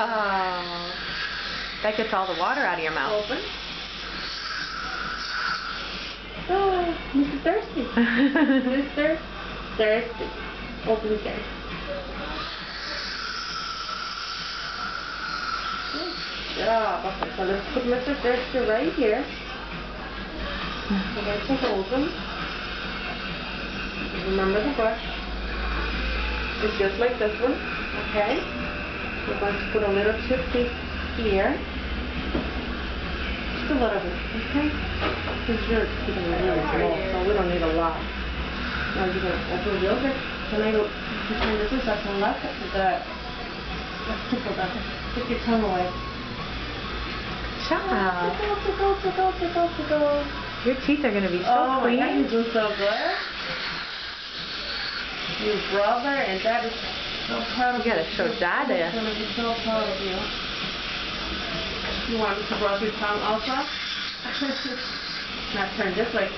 Oh, that gets all the water out of your mouth. Open. Oh, Mr. Thirsty. Mr. Thirsty. Open again. Good job. Okay, so let's put Mr. Thirsty right here. We're going to hold him. Remember the brush. It's just like this one. Okay. We're going to put a little chip here. Just a little bit. Okay. Because you're keeping it really small, so we don't need a lot. Now you're going to open real good. Can I turn this one so I can lock it? Good. Let's tickle that. Take your tongue away. Child. Tickle. Your teeth are going to be so clean. Oh my God, you do so good. Your brother and Dad is so proud of you. You gotta show Dad this. He's gonna be so proud of you. You want me to brush your tongue also? Now turn this way.